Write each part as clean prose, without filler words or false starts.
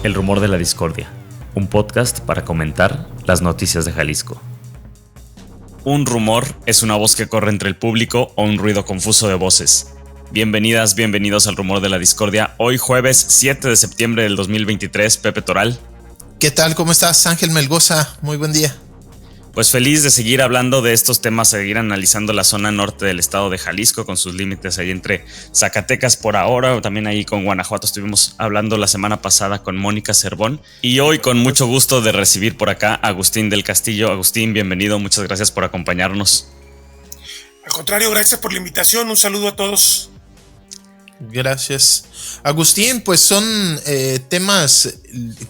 El Rumor de la Discordia, un podcast para comentar las noticias de Jalisco. Un rumor es una voz que corre entre el público o un ruido confuso de voces. Bienvenidas, bienvenidos al Rumor de la Discordia. Hoy jueves 7 de septiembre del 2023, Pepe Toral. ¿Qué tal? ¿Cómo estás? Ángel Melgoza, muy buen día. Pues feliz de seguir hablando de estos temas, seguir analizando la zona norte del estado de Jalisco con sus límites ahí entre Zacatecas por ahora, o también ahí con Guanajuato. Estuvimos hablando la semana pasada con Mónica Cervón y hoy con mucho gusto de recibir por acá a Agustín del Castillo. Agustín, bienvenido, muchas gracias por acompañarnos. Al contrario, gracias por la invitación, un saludo a todos. Gracias. Agustín, pues son temas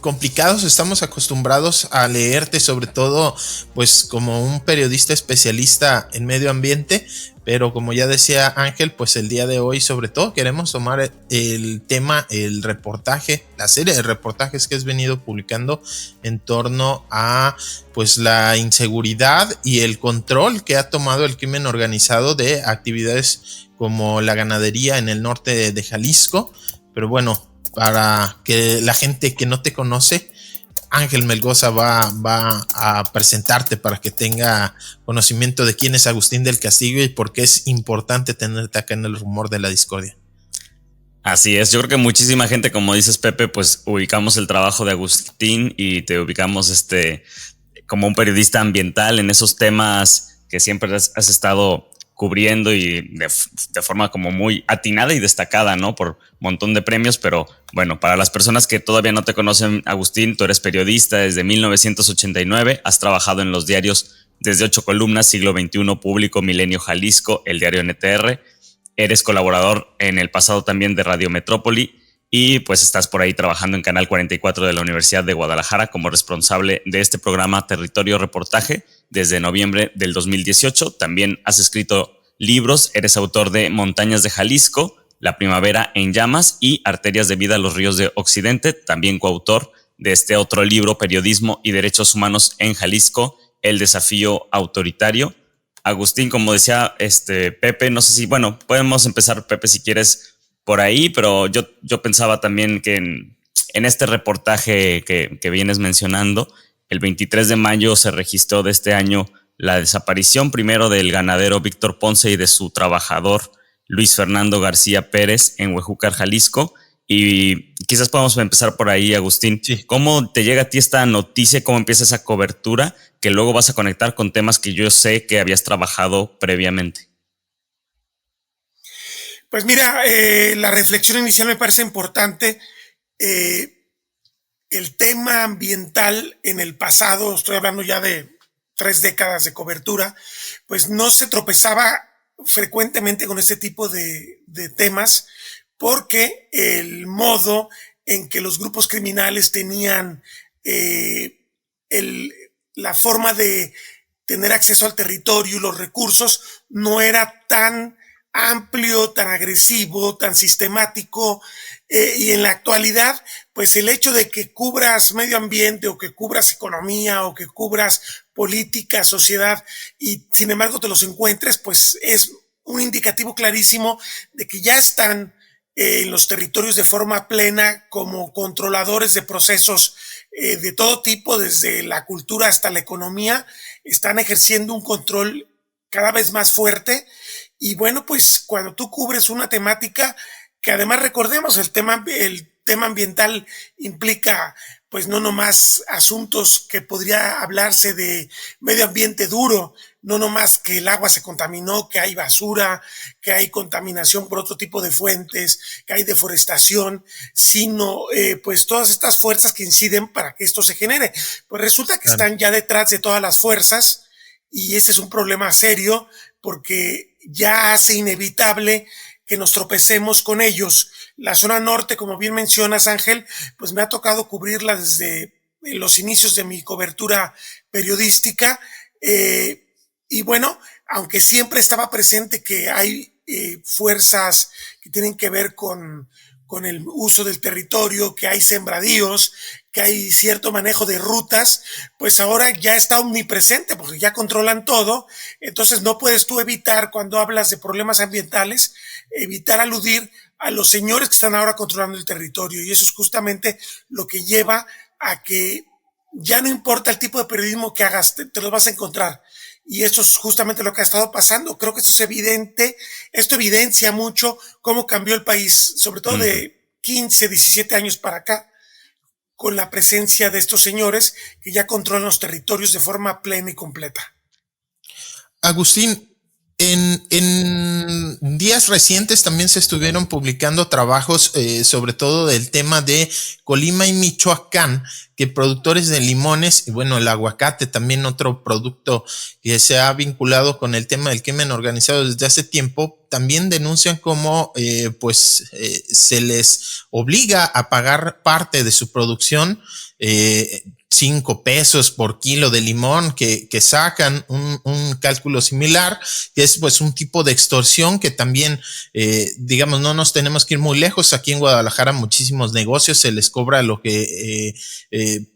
complicados, estamos acostumbrados a leerte sobre todo pues como un periodista especialista en medio ambiente, pero como ya decía Ángel, pues el día de hoy sobre todo queremos tomar el tema, el reportaje, la serie de reportajes que has venido publicando en torno a pues la inseguridad y el control que ha tomado el crimen organizado de actividades como la ganadería en el norte de Jalisco. Pero bueno, para que la gente que no te conoce, Ángel Melgoza va a presentarte para que tenga conocimiento de quién es Agustín del Castillo y por qué es importante tenerte acá en el Rumor de la Discordia. Así es, yo creo que muchísima gente, como dices Pepe, pues ubicamos el trabajo de Agustín y te ubicamos como un periodista ambiental en esos temas que siempre has estado cubriendo y de forma como muy atinada y destacada, ¿no? Por un montón de premios, pero bueno, para las personas que todavía no te conocen, Agustín, tú eres periodista desde 1989, has trabajado en los diarios desde 8 columnas, Siglo XXI, Público, Milenio Jalisco, el diario NTR, eres colaborador en el pasado también de Radio Metrópoli y pues estás por ahí trabajando en Canal 44 de la Universidad de Guadalajara como responsable de este programa Territorio Reportaje desde noviembre del 2018. También has escrito libros, eres autor de Montañas de Jalisco, La Primavera en Llamas y Arterias de Vida a los Ríos de Occidente, también coautor de este otro libro, Periodismo y Derechos Humanos en Jalisco, El Desafío Autoritario. Agustín, como decía Pepe, no sé si, bueno, podemos empezar, Pepe, si quieres por ahí, pero yo pensaba también que en este reportaje que vienes mencionando, el 23 de mayo se registró de este año la desaparición primero del ganadero Víctor Ponce y de su trabajador Luis Fernando García Pérez en Huejúcar, Jalisco. Y quizás podamos empezar por ahí, Agustín. Sí. ¿Cómo te llega a ti esta noticia? ¿Cómo empieza esa cobertura que luego vas a conectar con temas que yo sé que habías trabajado previamente? Pues mira, la reflexión inicial me parece importante. El tema ambiental en el pasado, estoy hablando ya de 3 décadas de cobertura, pues no se tropezaba frecuentemente con este tipo de temas porque el modo en que los grupos criminales tenían la forma de tener acceso al territorio y los recursos no era tan amplio, tan agresivo, tan sistemático, y en la actualidad, pues el hecho de que cubras medio ambiente o que cubras economía o que cubras política, sociedad y sin embargo te los encuentres, pues es un indicativo clarísimo de que ya están en los territorios de forma plena como controladores de procesos de todo tipo, desde la cultura hasta la economía, están ejerciendo un control cada vez más fuerte. Y bueno, pues cuando tú cubres una temática que además recordemos el tema ambiental implica pues no nomás asuntos que podría hablarse de medio ambiente duro, no nomás que el agua se contaminó, que hay basura, que hay contaminación por otro tipo de fuentes, que hay deforestación, sino pues todas estas fuerzas que inciden para que esto se genere. Pues resulta que están ya detrás de todas las fuerzas y ese es un problema serio porque ya hace inevitable que nos tropecemos con ellos. La zona norte, como bien mencionas, Ángel, pues me ha tocado cubrirla desde los inicios de mi cobertura periodística. Y bueno, aunque siempre estaba presente que hay fuerzas que tienen que ver con el uso del territorio, que hay sembradíos, que hay cierto manejo de rutas, pues ahora ya está omnipresente porque ya controlan todo. Entonces no puedes tú evitar, cuando hablas de problemas ambientales, evitar aludir a los señores que están ahora controlando el territorio. Y eso es justamente lo que lleva a que ya no importa el tipo de periodismo que hagas, te lo vas a encontrar. Y esto es justamente lo que ha estado pasando. Creo que esto es evidente, esto evidencia mucho cómo cambió el país, sobre todo de 15, 17 años para acá, con la presencia de estos señores que ya controlan los territorios de forma plena y completa. Agustín, en días recientes también se estuvieron publicando trabajos sobre todo del tema de Colima y Michoacán, que productores de limones y bueno, el aguacate también otro producto que se ha vinculado con el tema del crimen organizado desde hace tiempo, también denuncian cómo se les obliga a pagar parte de su producción, 5 pesos por kilo de limón que sacan un cálculo similar, que es pues un tipo de extorsión que también, digamos, no nos tenemos que ir muy lejos. Aquí en Guadalajara muchísimos negocios se les cobra lo que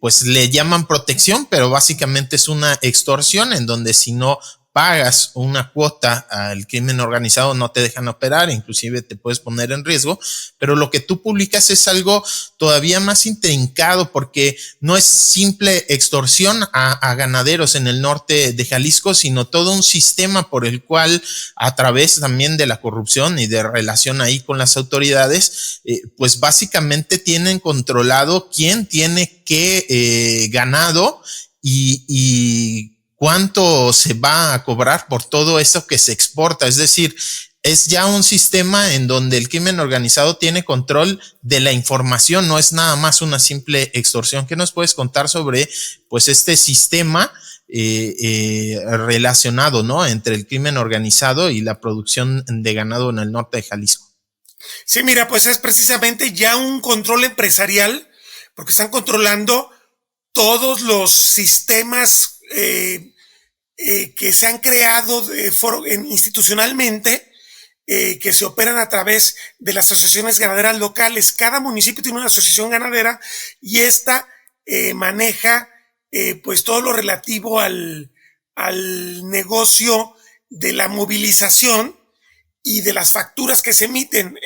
pues le llaman protección, pero básicamente es una extorsión en donde si no pagas una cuota al crimen organizado no te dejan operar, inclusive te puedes poner en riesgo, pero lo que tú publicas es algo todavía más intrincado porque no es simple extorsión a ganaderos en el norte de Jalisco, sino todo un sistema por el cual a través también de la corrupción y de relación ahí con las autoridades, pues básicamente tienen controlado quién tiene qué ganado y cuánto se va a cobrar por todo eso que se exporta. Es decir, es ya un sistema en donde el crimen organizado tiene control de la información, no es nada más una simple extorsión. ¿Qué nos puedes contar sobre pues este sistema relacionado, ¿no?, entre el crimen organizado y la producción de ganado en el norte de Jalisco? Sí, mira, pues es precisamente ya un control empresarial, porque están controlando todos los sistemas que se han creado institucionalmente, que se operan a través de las asociaciones ganaderas locales. Cada municipio tiene una asociación ganadera y esta maneja pues todo lo relativo al negocio de la movilización y de las facturas que se emiten.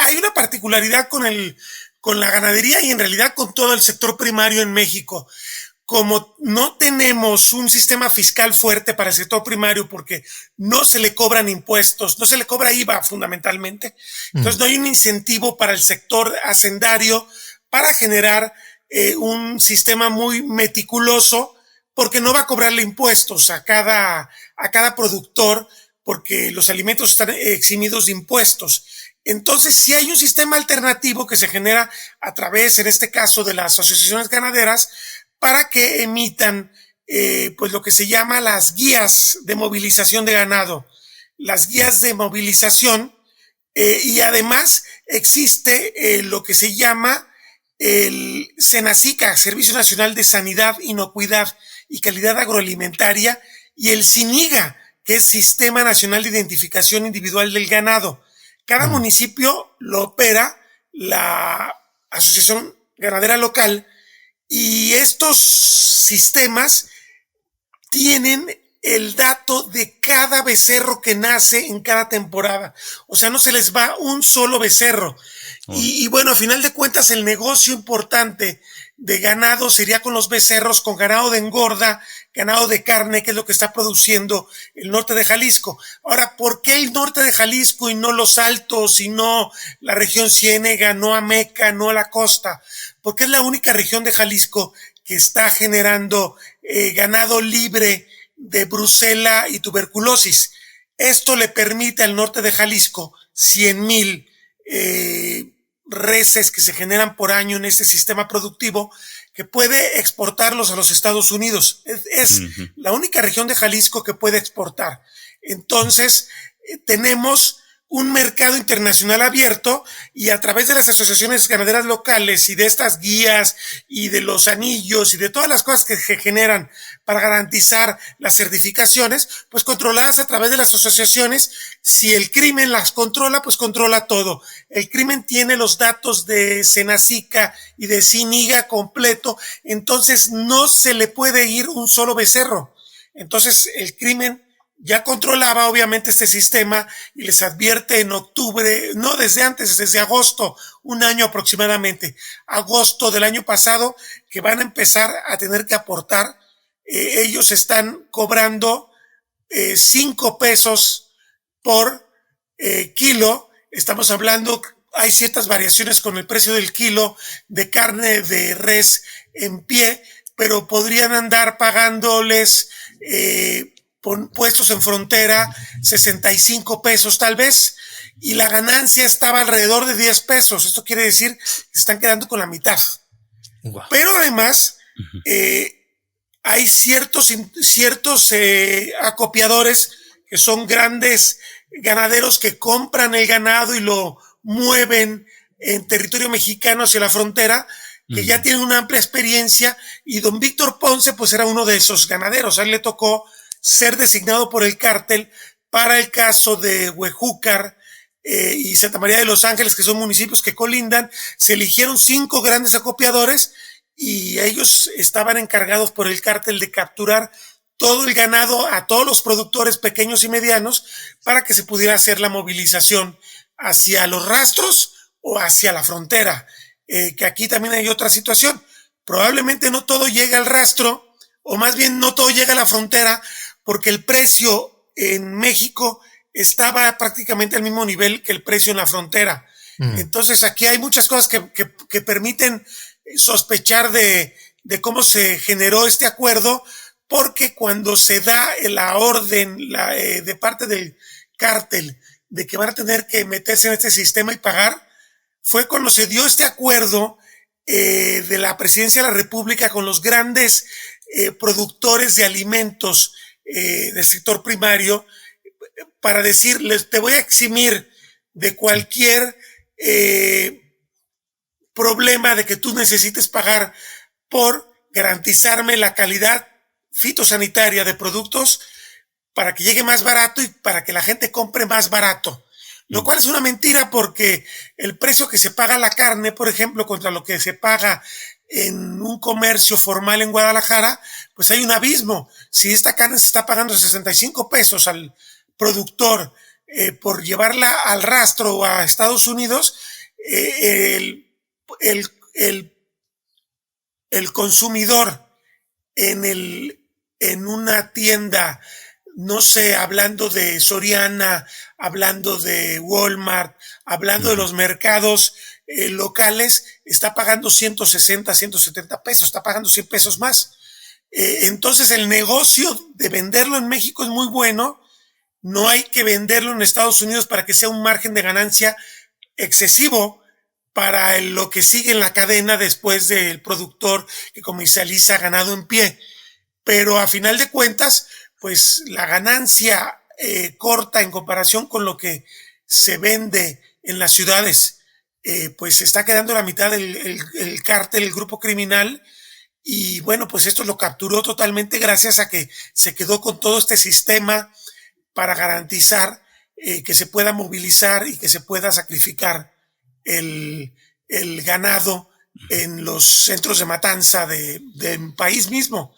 Hay una particularidad con la ganadería y en realidad con todo el sector primario en México. Como no tenemos un sistema fiscal fuerte para el sector primario porque no se le cobran impuestos, no se le cobra IVA fundamentalmente, entonces no hay un incentivo para el sector hacendario para generar un sistema muy meticuloso porque no va a cobrarle impuestos a cada productor porque los alimentos están eximidos de impuestos. Entonces, sí hay un sistema alternativo que se genera a través, en este caso, de las asociaciones ganaderas, para que emitan pues lo que se llama las guías de movilización de ganado, las guías de movilización, y además existe lo que se llama el SENASICA, Servicio Nacional de Sanidad, Inocuidad y Calidad Agroalimentaria, y el SINIGA, que es Sistema Nacional de Identificación Individual del Ganado. Cada municipio lo opera la Asociación Ganadera Local, y estos sistemas tienen el dato de cada becerro que nace en cada temporada. O sea, no se les va un solo becerro. Y bueno, a final de cuentas, el negocio importante de ganado sería con los becerros, con ganado de engorda, ganado de carne, que es lo que está produciendo el norte de Jalisco. Ahora, ¿por qué el norte de Jalisco y no los Altos, y no la región Ciénega, no Ameca, no la costa? Porque es la única región de Jalisco que está generando ganado libre de brucela y tuberculosis. Esto le permite al norte de Jalisco 100,000 reses que se generan por año en este sistema productivo, que puede exportarlos a los Estados Unidos. Es la única región de Jalisco que puede exportar. Entonces, tenemos un mercado internacional abierto, y a través de las asociaciones ganaderas locales y de estas guías y de los anillos y de todas las cosas que se generan para garantizar las certificaciones, pues controladas a través de las asociaciones. Si el crimen las controla, pues controla todo. El crimen tiene los datos de SENASICA y de SINIGA completo, entonces no se le puede ir un solo becerro. Entonces el crimen ya controlaba obviamente este sistema y les advierte en octubre, no desde antes, desde agosto, un año aproximadamente, agosto del año pasado, que van a empezar a tener que aportar. Ellos están cobrando 5 pesos por kilo. Estamos hablando, hay ciertas variaciones con el precio del kilo de carne de res en pie, pero podrían andar pagándoles puestos en frontera 65 pesos tal vez, y la ganancia estaba alrededor de 10 pesos. Esto quiere decir que se están quedando con la mitad. Wow. Pero además, hay ciertos acopiadores que son grandes ganaderos que compran el ganado y lo mueven en territorio mexicano hacia la frontera, que ya tienen una amplia experiencia, y don Víctor Ponce pues era uno de esos ganaderos. A él le tocó ser designado por el cártel para el caso de Huejúcar y Santa María de los Ángeles, que son municipios que colindan. Se eligieron 5 grandes acopiadores y ellos estaban encargados por el cártel de capturar todo el ganado a todos los productores pequeños y medianos para que se pudiera hacer la movilización hacia los rastros o hacia la frontera. Que aquí también hay otra situación. Probablemente no todo llega al rastro, o más bien no todo llega a la frontera, porque el precio en México estaba prácticamente al mismo nivel que el precio en la frontera. Entonces aquí hay muchas cosas que permiten sospechar de cómo se generó este acuerdo, porque cuando se da la orden de parte del cártel de que van a tener que meterse en este sistema y pagar, fue cuando se dio este acuerdo de la Presidencia de la República con los grandes productores de alimentos del sector primario, para decirles: te voy a eximir de cualquier problema de que tú necesites pagar por garantizarme la calidad fitosanitaria de productos, para que llegue más barato y para que la gente compre más barato. Lo cual es una mentira, porque el precio que se paga la carne, por ejemplo, contra lo que se paga en un comercio formal en Guadalajara, pues hay un abismo. Si esta carne se está pagando 65 pesos al productor por llevarla al rastro o a Estados Unidos, el consumidor en una tienda, no sé, hablando de Soriana, hablando de Walmart, hablando de los mercados locales, está pagando 160, 170 pesos, está pagando 100 pesos más. Entonces el negocio de venderlo en México es muy bueno. No hay que venderlo en Estados Unidos para que sea un margen de ganancia excesivo para lo que sigue en la cadena después del productor que comercializa ganado en pie. Pero a final de cuentas, pues la ganancia corta en comparación con lo que se vende en las ciudades, pues se está quedando la mitad el cártel, el grupo criminal. Y bueno, pues esto lo capturó totalmente gracias a que se quedó con todo este sistema para garantizar que se pueda movilizar y que se pueda sacrificar el ganado en los centros de matanza del país mismo.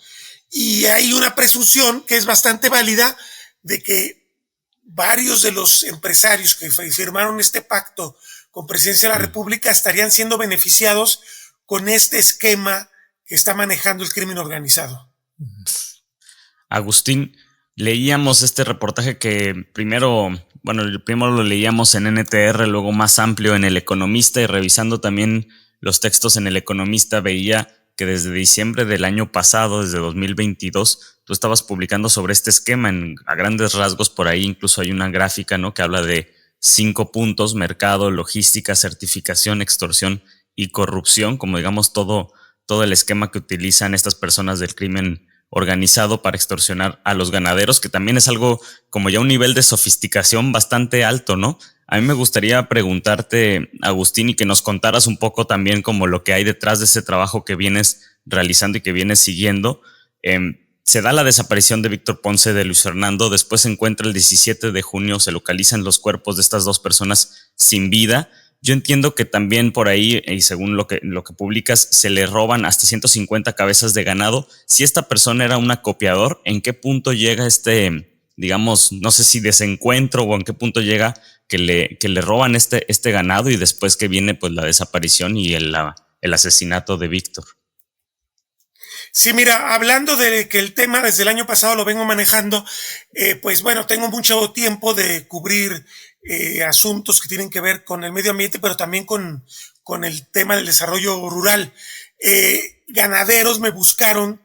Y hay una presunción que es bastante válida de que varios de los empresarios que firmaron este pacto con Presidencia de la República estarían siendo beneficiados con este esquema que está manejando el crimen organizado. Agustín, leíamos este reportaje que primero lo leíamos en NTR, luego más amplio en El Economista, y revisando también los textos en El Economista veía que desde diciembre del año pasado, desde 2022, tú estabas publicando sobre este esquema a grandes rasgos. Por ahí incluso hay una gráfica, ¿no?, que habla de 5 puntos: mercado, logística, certificación, extorsión y corrupción, como digamos todo el esquema que utilizan estas personas del crimen organizado para extorsionar a los ganaderos, que también es algo como ya un nivel de sofisticación bastante alto, ¿no? A mí me gustaría preguntarte, Agustín, y que nos contaras un poco también como lo que hay detrás de ese trabajo que vienes realizando y que vienes siguiendo. Se da la desaparición de Víctor Ponce, de Luis Fernando, después se encuentra el 17 de junio, se localizan los cuerpos de estas 2 personas sin vida. Yo entiendo que también por ahí, y según lo que publicas, se le roban hasta 150 cabezas de ganado. Si esta persona era un acopiador, ¿en qué punto llega este digamos, no sé si desencuentro o en qué punto llega que le roban este ganado y después que viene pues la desaparición y el asesinato de Víctor. Sí, mira, hablando de que el tema desde el año pasado lo vengo manejando, pues bueno, tengo mucho tiempo de cubrir asuntos que tienen que ver con el medio ambiente, pero también con el tema del desarrollo rural. Ganaderos me buscaron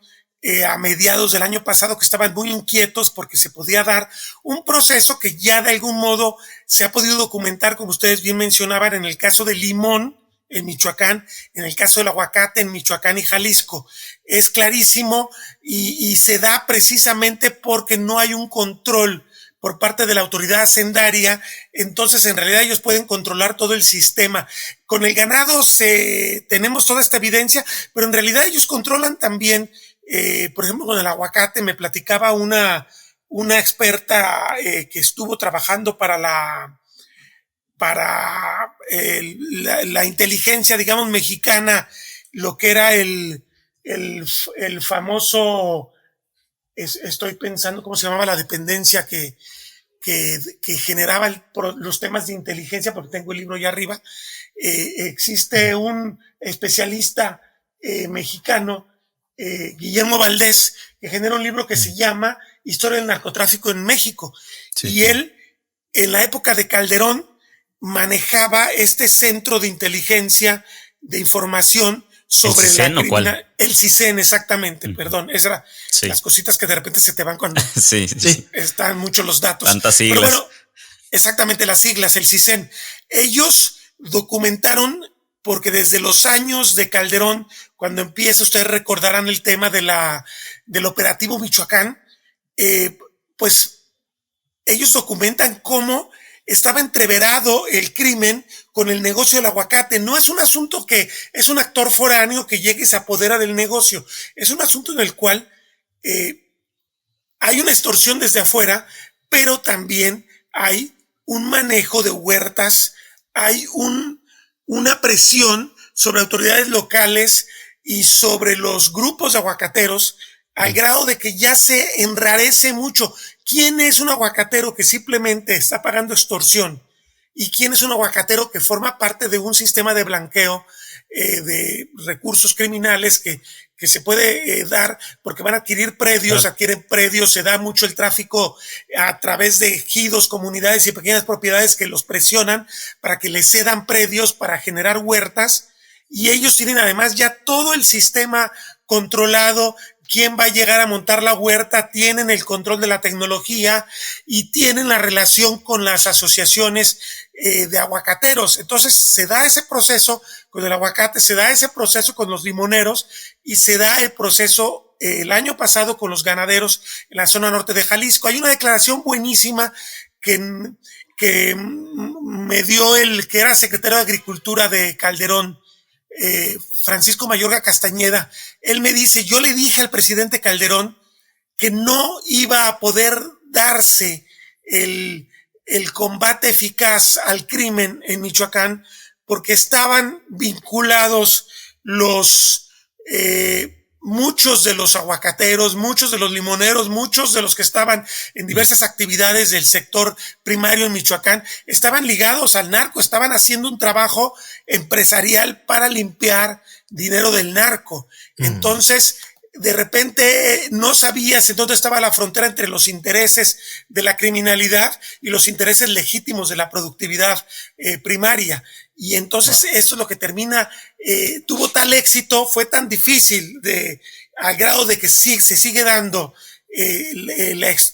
a mediados del año pasado que estaban muy inquietos porque se podía dar un proceso que ya de algún modo se ha podido documentar, como ustedes bien mencionaban, en el caso del limón en Michoacán, en el caso del aguacate en Michoacán y Jalisco. Es clarísimo y se da precisamente porque no hay un control por parte de la autoridad hacendaria, entonces en realidad ellos pueden controlar todo el sistema. Con el ganado tenemos toda esta evidencia, pero en realidad ellos controlan también, por ejemplo, con el aguacate me platicaba una experta que estuvo trabajando para la inteligencia, digamos, mexicana, lo que era el famoso, estoy pensando cómo se llamaba la dependencia que generaba los temas de inteligencia, porque tengo el libro ya arriba. Existe un especialista mexicano, Guillermo Valdés, que genera un libro que se llama Historia del narcotráfico en México. Sí. Y él, en la época de Calderón, manejaba este centro de inteligencia, de información sobre el CISEN, exactamente, perdón, esas eran las cositas que de repente se te van cuando están muchos los datos. Tantas siglas. Pero bueno, exactamente las siglas, el CISEN. Ellos documentaron, porque desde los años de Calderón, cuando empieza, ustedes recordarán el tema del operativo Michoacán, pues ellos documentan cómo estaba entreverado el crimen con el negocio del aguacate. No es un asunto que es un actor foráneo que llegue y se apodera del negocio. Es un asunto en el cual hay una extorsión desde afuera, pero también hay un manejo de huertas, hay una presión sobre autoridades locales y sobre los grupos de aguacateros, al grado de que ya se enrarece mucho. ¿Quién es un aguacatero que simplemente está pagando extorsión? ¿Y quién es un aguacatero que forma parte de un sistema de blanqueo de recursos criminales que se puede dar porque van a adquirir predios, adquieren predios, se da mucho el tráfico a través de ejidos, comunidades y pequeñas propiedades que los presionan para que les cedan predios para generar huertas, y ellos tienen además ya todo el sistema controlado. Quién va a llegar a montar la huerta, tienen el control de la tecnología y tienen la relación con las asociaciones de aguacateros. Entonces se da ese proceso con el aguacate, se da ese proceso con los limoneros y se da el proceso el año pasado con los ganaderos en la zona norte de Jalisco. Hay una declaración buenísima que me dio el que era secretario de Agricultura de Calderón, Francisco Mayorga Castañeda. Él me dice: yo le dije al presidente Calderón que no iba a poder darse el combate eficaz al crimen en Michoacán porque estaban vinculados muchos de los aguacateros, muchos de los limoneros, muchos de los que estaban en diversas actividades del sector primario en Michoacán, estaban ligados al narco, estaban haciendo un trabajo empresarial para limpiar dinero del narco. Entonces, de repente no sabías en dónde estaba la frontera entre los intereses de la criminalidad y los intereses legítimos de la productividad primaria. Y entonces eso es lo que termina, tuvo tal éxito, fue tan difícil al grado de que se sigue dando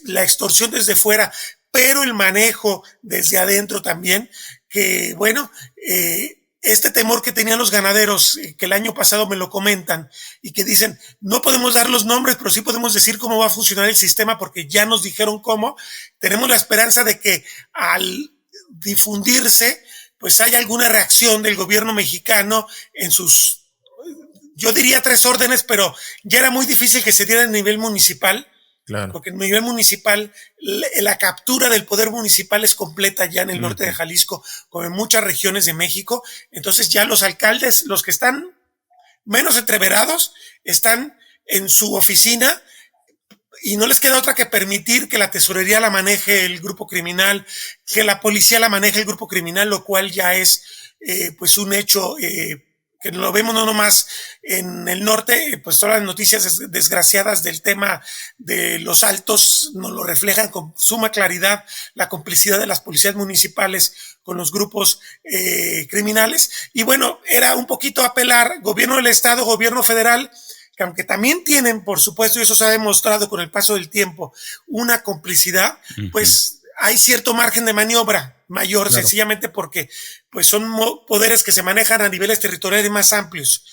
la extorsión desde fuera, pero el manejo desde adentro también, que bueno, este temor que tenían los ganaderos, que el año pasado me lo comentan y que dicen: no podemos dar los nombres, pero sí podemos decir cómo va a funcionar el sistema porque ya nos dijeron cómo. Tenemos la esperanza de que al difundirse, pues haya alguna reacción del gobierno mexicano en sus, yo diría 3 órdenes, pero ya era muy difícil que se diera a nivel municipal. Claro. Porque en nivel municipal, la captura del poder municipal es completa ya en el norte de Jalisco, como en muchas regiones de México. Entonces ya los alcaldes, los que están menos entreverados, están en su oficina y no les queda otra que permitir que la tesorería la maneje el grupo criminal, que la policía la maneje el grupo criminal, lo cual ya es pues un hecho que lo vemos no nomás en el norte, pues todas las noticias desgraciadas del tema de los Altos nos lo reflejan con suma claridad, la complicidad de las policías municipales con los grupos criminales. Y bueno, era un poquito apelar, gobierno del estado, gobierno federal, que aunque también tienen, por supuesto, y eso se ha demostrado con el paso del tiempo, una complicidad, pues hay cierto margen de maniobra mayor, claro, sencillamente porque pues son poderes que se manejan a niveles territoriales más amplios.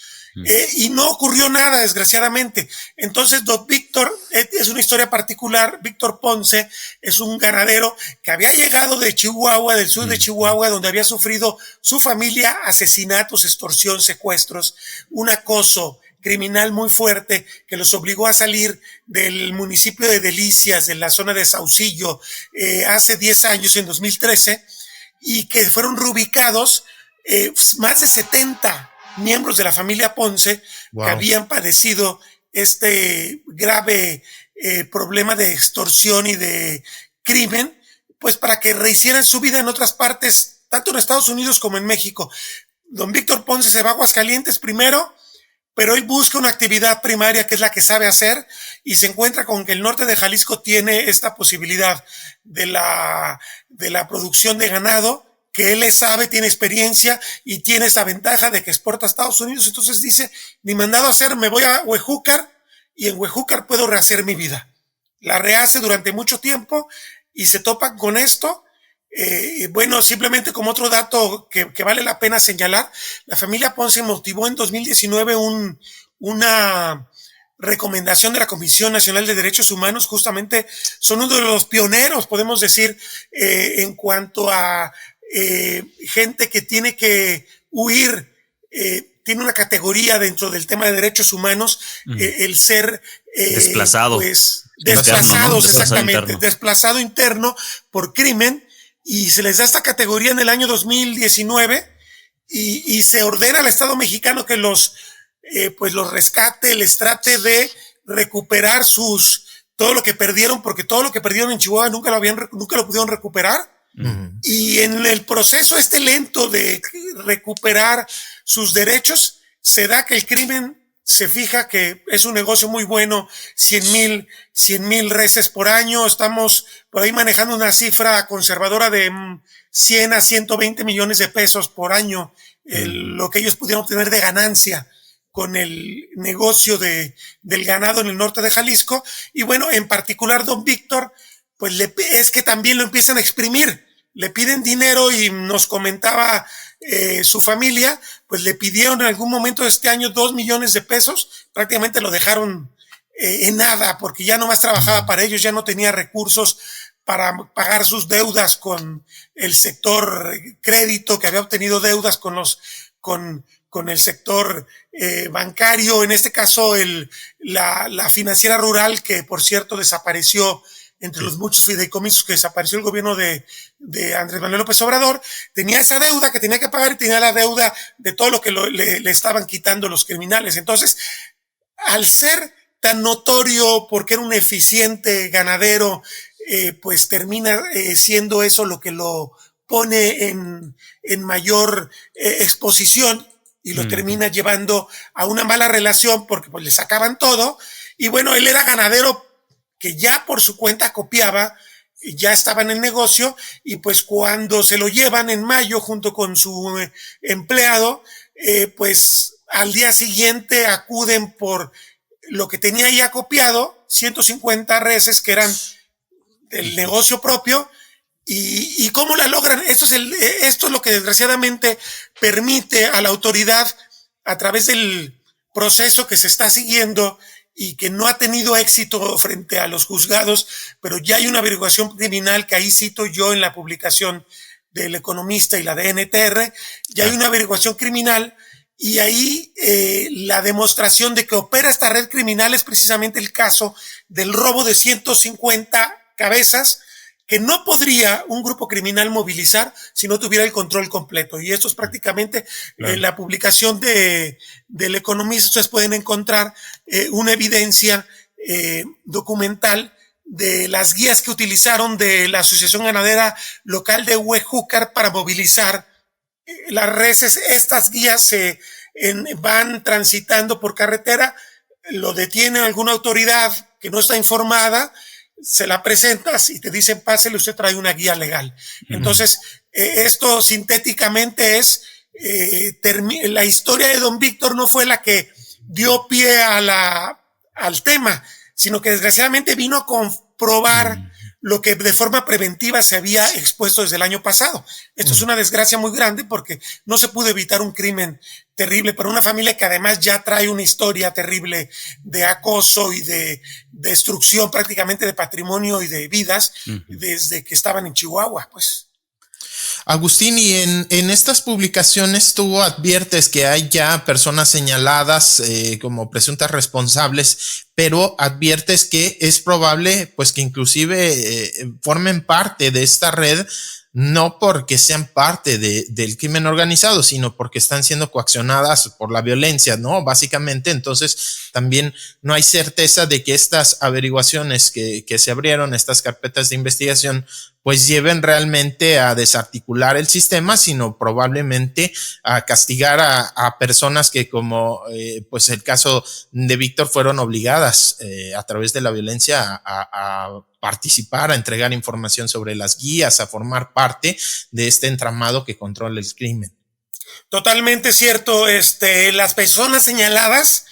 Y no ocurrió nada, desgraciadamente. Entonces, don Víctor, es una historia particular. Víctor Ponce es un ganadero que había llegado de Chihuahua, del sur de Chihuahua, donde había sufrido su familia asesinatos, extorsión, secuestros, un acoso criminal muy fuerte que los obligó a salir del municipio de Delicias, de la zona de Saucillo, hace 10 años, en 2013, y que fueron reubicados más de 70 miembros de la familia Ponce, wow, que habían padecido este grave problema de extorsión y de crimen, pues para que rehicieran su vida en otras partes, tanto en Estados Unidos como en México. Don Víctor Ponce se va a Aguascalientes primero, pero él busca una actividad primaria que es la que sabe hacer y se encuentra con que el norte de Jalisco tiene esta posibilidad de la producción de ganado, que él le sabe, tiene experiencia y tiene esa ventaja de que exporta a Estados Unidos. Entonces dice, ni mandado a hacer, me voy a Huejúcar y en Huejúcar puedo rehacer mi vida. La rehace durante mucho tiempo y se topa con esto. Bueno, simplemente como otro dato que vale la pena señalar, la familia Ponce motivó en 2019 una recomendación de la Comisión Nacional de Derechos Humanos. Justamente son uno de los pioneros, podemos decir, en cuanto a gente que tiene que huir, tiene una categoría dentro del tema de derechos humanos, el ser desplazado, pues, desplazados, interno, ¿no? Exactamente, interno. Desplazado interno por crimen. Y se les da esta categoría en el año 2019 y se ordena al Estado mexicano que los rescate, les trate de recuperar todo lo que perdieron, porque todo lo que perdieron en Chihuahua nunca lo pudieron recuperar. Y en el proceso lento de recuperar sus derechos, se da que el crimen se fija que es un negocio muy bueno, 100,000 reses por año. Estamos por ahí manejando una cifra conservadora de 100 a 120 millones de pesos por año, lo que ellos pudieron obtener de ganancia con el negocio del ganado en el norte de Jalisco. Y bueno, en particular don Víctor, pues es que también lo empiezan a exprimir, le piden dinero y nos comentaba su familia, pues le pidieron en algún momento de este año 2 millones de pesos, prácticamente lo dejaron en nada, porque ya nomás trabajaba para ellos, ya no tenía recursos para pagar sus deudas con el sector crédito, que había obtenido deudas con el sector bancario, en este caso la financiera rural, que por cierto desapareció entre los muchos fideicomisos que desapareció el gobierno de Andrés Manuel López Obrador. Tenía esa deuda que tenía que pagar y tenía la deuda de todo lo que le estaban quitando los criminales. Entonces, al ser tan notorio porque era un eficiente ganadero, pues termina siendo eso lo que lo pone en mayor exposición y lo termina llevando a una mala relación porque pues le sacaban todo. Y bueno, él era ganadero que ya por su cuenta copiaba, ya estaba en el negocio, y pues cuando se lo llevan en mayo junto con su empleado, pues al día siguiente acuden por lo que tenía ya copiado, 150 reses que eran del negocio propio. ¿Y cómo la logran? Esto es lo que desgraciadamente permite a la autoridad, a través del proceso que se está siguiendo y que no ha tenido éxito frente a los juzgados, pero ya hay una averiguación criminal que ahí cito yo en la publicación del Economista y la de NTR, ya hay una averiguación criminal y ahí la demostración de que opera esta red criminal es precisamente el caso del robo de 150 cabezas que no podría un grupo criminal movilizar si no tuviera el control completo. Y esto es prácticamente la publicación del Economista. Ustedes pueden encontrar una evidencia documental de las guías que utilizaron de la Asociación Ganadera Local de Huejúcar para movilizar las reses. Estas guías van transitando por carretera, lo detiene alguna autoridad que no está informada, se la presentas y te dicen, pásele, usted trae una guía legal. Entonces, esto sintéticamente es, la historia de don Víctor no fue la que dio pie al tema, sino que desgraciadamente vino a comprobar lo que de forma preventiva se había expuesto desde el año pasado. Esto es una desgracia muy grande porque no se pudo evitar un crimen terrible para una familia que además ya trae una historia terrible de acoso y de destrucción prácticamente de patrimonio y de vidas desde que estaban en Chihuahua, pues. Agustín, y en estas publicaciones tú adviertes que hay ya personas señaladas como presuntas responsables, pero adviertes que es probable pues que inclusive formen parte de esta red, no porque sean parte del crimen organizado, sino porque están siendo coaccionadas por la violencia, ¿no? Básicamente, entonces también no hay certeza de que estas averiguaciones que se abrieron, estas carpetas de investigación, pues lleven realmente a desarticular el sistema, sino probablemente a castigar a personas que, como pues el caso de Víctor, fueron obligadas a través de la violencia a participar, a entregar información sobre las guías, a formar parte de este entramado que controla el crimen. Totalmente cierto. Las personas señaladas,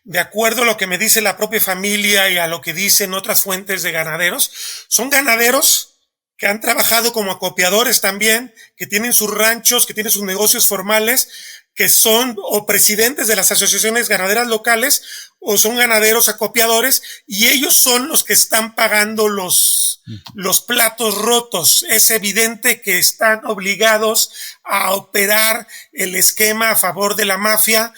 de acuerdo a lo que me dice la propia familia y a lo que dicen otras fuentes de ganaderos, son ganaderos que han trabajado como acopiadores también, que tienen sus ranchos, que tienen sus negocios formales, que son o presidentes de las asociaciones ganaderas locales o son ganaderos acopiadores, y ellos son los que están pagando los platos rotos. Es evidente que están obligados a operar el esquema a favor de la mafia.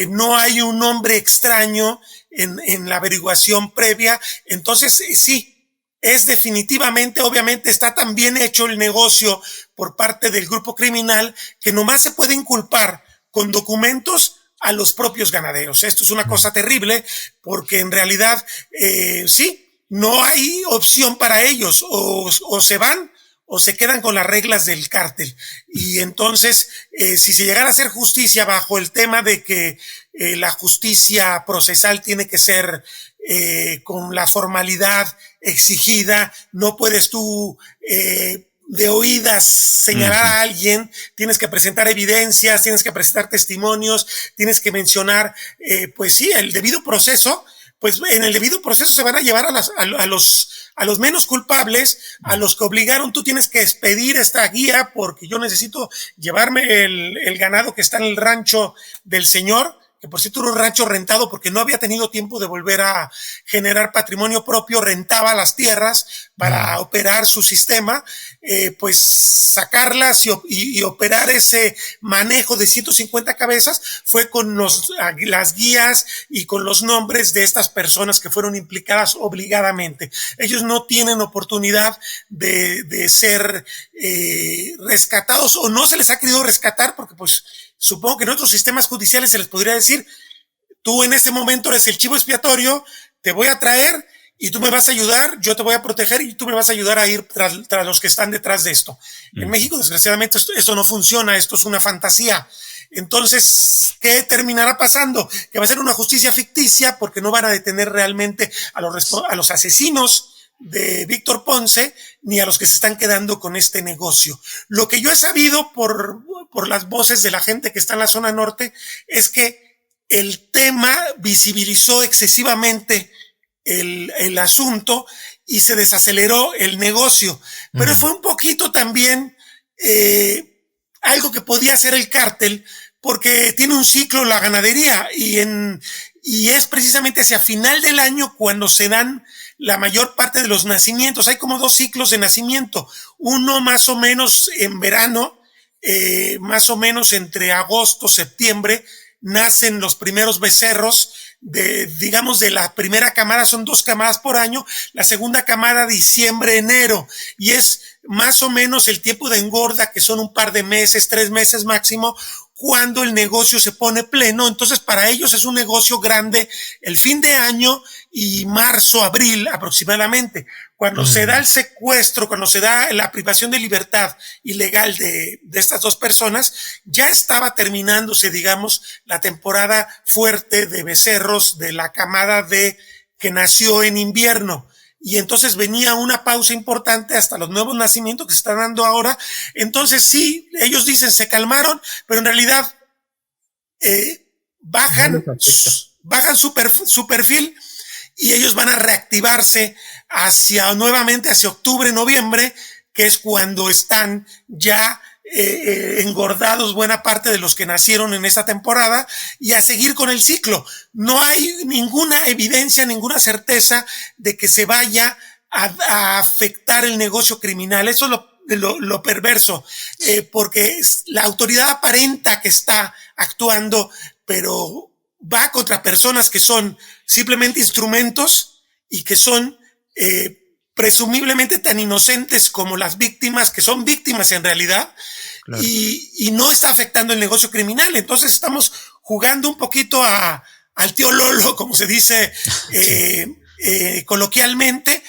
No hay un nombre extraño en la averiguación previa. Entonces, sí, es definitivamente, obviamente está tan bien hecho el negocio por parte del grupo criminal que nomás se puede inculpar con documentos a los propios ganaderos. Esto es una cosa terrible porque en realidad, sí, no hay opción para ellos, o se van o se quedan con las reglas del cártel. Y entonces, si se llegara a hacer justicia bajo el tema de que la justicia procesal tiene que ser con la formalidad exigida, no puedes tú de oídas señalar a alguien, tienes que presentar evidencias, tienes que presentar testimonios, tienes que mencionar, pues sí, el debido proceso. Pues en el debido proceso se van a llevar a los menos culpables, a los que obligaron. Tú tienes que expedir esta guía porque yo necesito llevarme el ganado que está en el rancho del señor, que por cierto era un rancho rentado porque no había tenido tiempo de volver a generar patrimonio propio, rentaba las tierras para operar su sistema, pues sacarlas y operar ese manejo de 150 cabezas fue con las guías y con los nombres de estas personas que fueron implicadas obligadamente. Ellos no tienen oportunidad de ser rescatados, o no se les ha querido rescatar porque pues supongo que en otros sistemas judiciales se les podría decir, tú en este momento eres el chivo expiatorio, te voy a traer y tú me vas a ayudar, yo te voy a proteger y tú me vas a ayudar a ir tras los que están detrás de esto. En México, desgraciadamente, esto no funciona, esto es una fantasía. Entonces, ¿qué terminará pasando? Que va a ser una justicia ficticia porque no van a detener realmente a los asesinos de Víctor Ponce ni a los que se están quedando con este negocio. Lo que yo he sabido por las voces de la gente que está en la zona norte es que el tema visibilizó excesivamente el asunto y se desaceleró el negocio, pero fue un poquito también algo que podía hacer el cártel porque tiene un ciclo la ganadería y es precisamente hacia final del año cuando se dan la mayor parte de los nacimientos. Hay como 2 ciclos de nacimiento, uno más o menos en verano, más o menos entre agosto, septiembre, nacen los primeros becerros digamos de la primera camada. Son 2 camadas por año, la segunda camada diciembre, enero, y es más o menos el tiempo de engorda, que son un par de meses, 3 meses máximo, cuando el negocio se pone pleno. Entonces para ellos es un negocio grande el fin de año y marzo, abril aproximadamente. Cuando se da el secuestro, cuando se da la privación de libertad ilegal de estas dos personas, ya estaba terminándose, digamos, la temporada fuerte de becerros de la camada que nació en invierno. Y entonces venía una pausa importante hasta los nuevos nacimientos que se están dando ahora. Entonces sí, ellos dicen se calmaron, pero en realidad bajan su perfil y ellos van a reactivarse nuevamente hacia octubre, noviembre, que es cuando están ya engordados buena parte de los que nacieron en esa temporada, y a seguir con el ciclo. No hay ninguna evidencia, ninguna certeza de que se vaya a afectar el negocio criminal. Eso es lo perverso, porque la autoridad aparenta que está actuando, pero va contra personas que son simplemente instrumentos y que son presumiblemente tan inocentes como las víctimas, que son víctimas en realidad. Claro. Y no está afectando el negocio criminal. Entonces estamos jugando un poquito al tío Lolo, como se dice coloquialmente,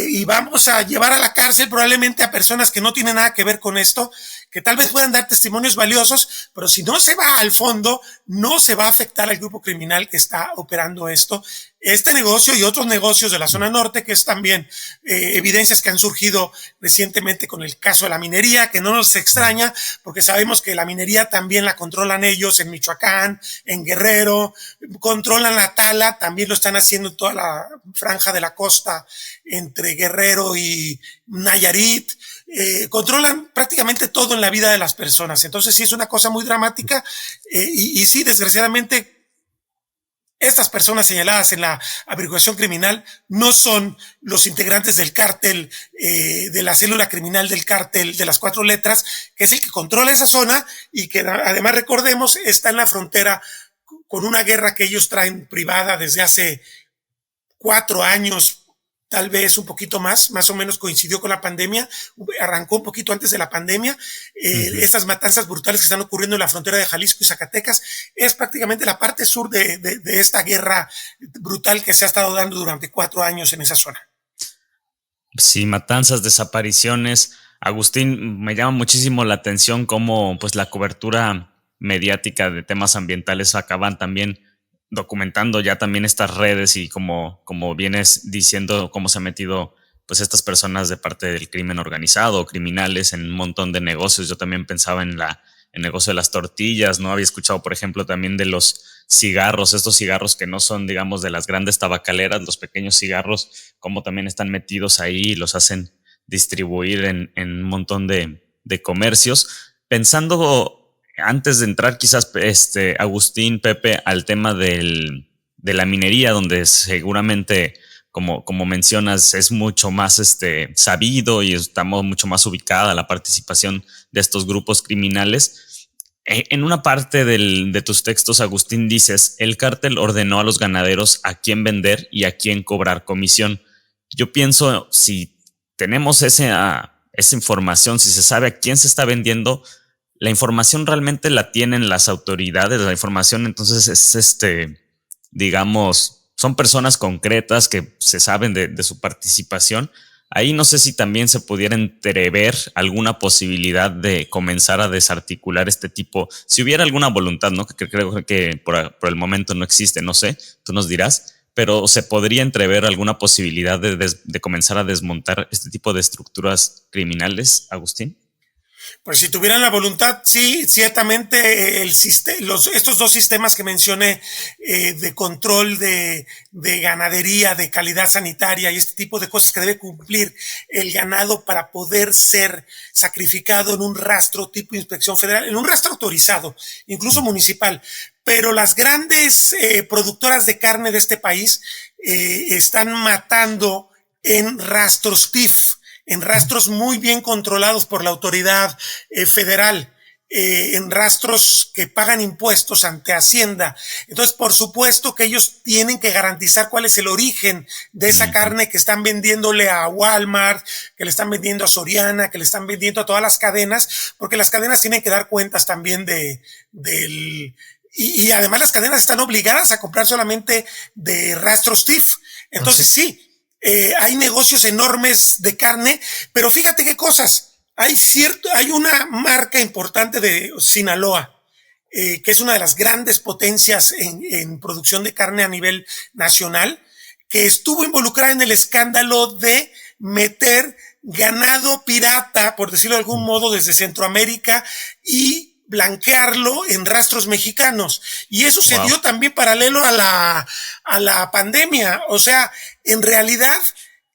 y vamos a llevar a la cárcel probablemente a personas que no tienen nada que ver con esto, que tal vez puedan dar testimonios valiosos, pero si no se va al fondo, no se va a afectar al grupo criminal que está operando este negocio y otros negocios de la zona norte, que es también evidencias que han surgido recientemente con el caso de la minería, que no nos extraña, porque sabemos que la minería también la controlan ellos en Michoacán, en Guerrero, controlan la tala, también lo están haciendo en toda la franja de la costa entre Guerrero y Nayarit. Controlan prácticamente todo en la vida de las personas. Entonces sí es una cosa muy dramática, y sí, desgraciadamente, estas personas señaladas en la averiguación criminal no son los integrantes del cártel, de la célula criminal del cártel de las 4 letras, que es el que controla esa zona y que además, recordemos, está en la frontera con una guerra que ellos traen privada desde hace 4 años, tal vez un poquito más o menos coincidió con la pandemia, arrancó un poquito antes de la pandemia. Esas matanzas brutales que están ocurriendo en la frontera de Jalisco y Zacatecas es prácticamente la parte sur de esta guerra brutal que se ha estado dando durante 4 años en esa zona. Sí, matanzas, desapariciones. Agustín, me llama muchísimo la atención cómo pues la cobertura mediática de temas ambientales acaban también documentando ya también estas redes, y como vienes diciendo, cómo se han metido pues estas personas de parte del crimen organizado, criminales, en un montón de negocios. Yo también pensaba en el negocio de las tortillas, ¿no? Había escuchado, por ejemplo, también de los cigarros, estos cigarros que no son, digamos, de las grandes tabacaleras, los pequeños cigarros, cómo también están metidos ahí y los hacen distribuir en un montón de comercios. Pensando, antes de entrar quizás, Agustín, Pepe, al tema de la minería, donde seguramente, como mencionas, es mucho más sabido y estamos mucho más ubicada la participación de estos grupos criminales. En una parte de tus textos, Agustín, dices: el cártel ordenó a los ganaderos a quién vender y a quién cobrar comisión. Yo pienso, si tenemos esa información, si se sabe a quién se está vendiendo, la información realmente la tienen las autoridades. La información entonces es digamos, son personas concretas que se saben de su participación. Ahí no sé si también se pudiera entrever alguna posibilidad de comenzar a desarticular este tipo, si hubiera alguna voluntad, ¿no? Que creo que por el momento no existe, no sé, tú nos dirás, pero se podría entrever alguna posibilidad de comenzar a desmontar este tipo de estructuras criminales, Agustín. Pues si tuvieran la voluntad, sí, ciertamente estos 2 sistemas que mencioné, de control de ganadería, de calidad sanitaria y este tipo de cosas que debe cumplir el ganado para poder ser sacrificado en un rastro tipo inspección federal, en un rastro autorizado, incluso municipal. Pero las grandes productoras de carne de este país están matando en rastros TIF, en rastros muy bien controlados por la autoridad federal. en rastros que pagan impuestos ante Hacienda. Entonces, por supuesto que ellos tienen que garantizar cuál es el origen de esa carne que están vendiéndole a Walmart, que le están vendiendo a Soriana, que le están vendiendo a todas las cadenas, porque las cadenas tienen que dar cuentas también y además las cadenas están obligadas a comprar solamente de rastros TIF. Entonces sí, hay negocios enormes de carne, pero fíjate qué cosas. Hay una marca importante de Sinaloa, que es una de las grandes potencias en producción de carne a nivel nacional, que estuvo involucrada en el escándalo de meter ganado pirata, por decirlo de algún modo, desde Centroamérica y blanquearlo en rastros mexicanos. Y eso se dio también paralelo a la pandemia. O sea, en realidad,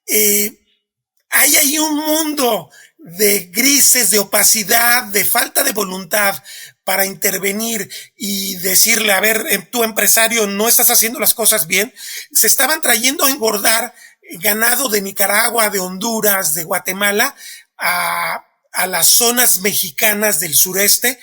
hay ahí un mundo de grises, de opacidad, de falta de voluntad para intervenir y decirle, a ver, tu empresario, no estás haciendo las cosas bien. Se estaban trayendo a engordar ganado de Nicaragua, de Honduras, de Guatemala, a las zonas mexicanas del sureste,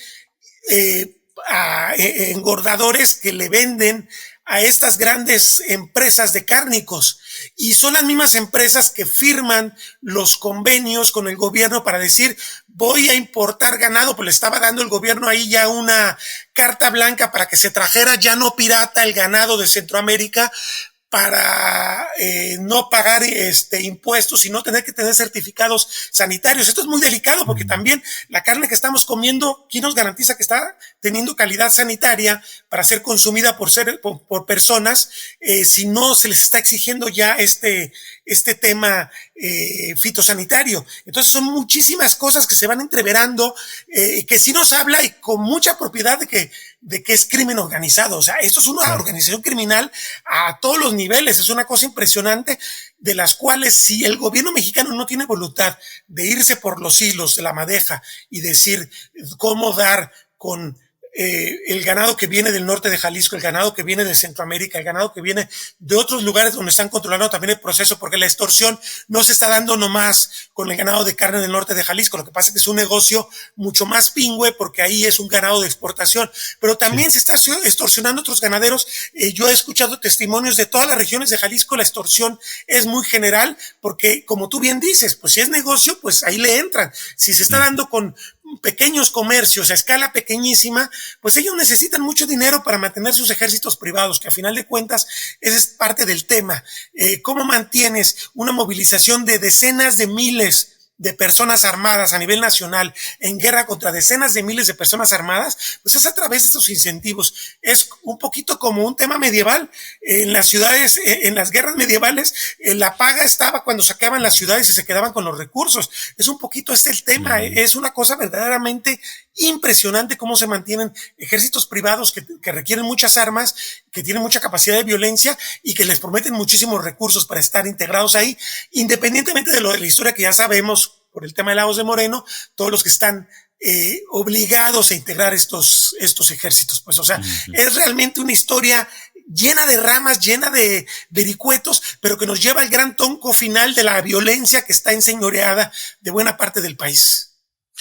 a engordadores que le venden a estas grandes empresas de cárnicos, y son las mismas empresas que firman los convenios con el gobierno para decir, voy a importar ganado, pues le estaba dando el gobierno ahí ya una carta blanca para que se trajera ya no pirata el ganado de Centroamérica, para no pagar impuestos y no tener que tener certificados sanitarios. Esto es muy delicado porque también la carne que estamos comiendo, ¿quién nos garantiza que está teniendo calidad sanitaria para ser consumida por personas si no se les está exigiendo ya este tema fitosanitario? Entonces son muchísimas cosas que se van entreverando, que sí nos habla y con mucha propiedad de que es crimen organizado. O sea, esto es una organización criminal a todos los niveles. Es una cosa impresionante, de las cuales si el gobierno mexicano no tiene voluntad de irse por los hilos de la madeja y decir cómo dar con el ganado que viene del norte de Jalisco, el ganado que viene de Centroamérica, el ganado que viene de otros lugares donde están controlando también el proceso, porque la extorsión no se está dando nomás con el ganado de carne del norte de Jalisco. Lo que pasa es que es un negocio mucho más pingüe, porque ahí es un ganado de exportación, pero también se está extorsionando otros ganaderos. Yo he escuchado testimonios de todas las regiones de Jalisco. La extorsión es muy general, porque como tú bien dices, pues si es negocio, pues ahí le entran. Si se está dando con pequeños comercios a escala pequeñísima, pues ellos necesitan mucho dinero para mantener sus ejércitos privados, que a final de cuentas ese es parte del tema. ¿Cómo mantienes una movilización de decenas de miles de personas armadas a nivel nacional en guerra contra decenas de miles de personas armadas? Pues es a través de estos incentivos. Es un poquito como un tema medieval. En las ciudades, en las guerras medievales, la paga estaba cuando saqueaban las ciudades y se quedaban con los recursos. Es un poquito el tema. Es una cosa verdaderamente impresionante cómo se mantienen ejércitos privados que requieren muchas armas, que tienen mucha capacidad de violencia y que les prometen muchísimos recursos para estar integrados ahí, independientemente de lo de la historia que ya sabemos por el tema de Lagos de Moreno, todos los que están obligados a integrar estos ejércitos. Pues, o sea, es realmente una historia llena de ramas, llena de vericuetos, pero que nos lleva al gran tonco final de la violencia que está enseñoreada de buena parte del país.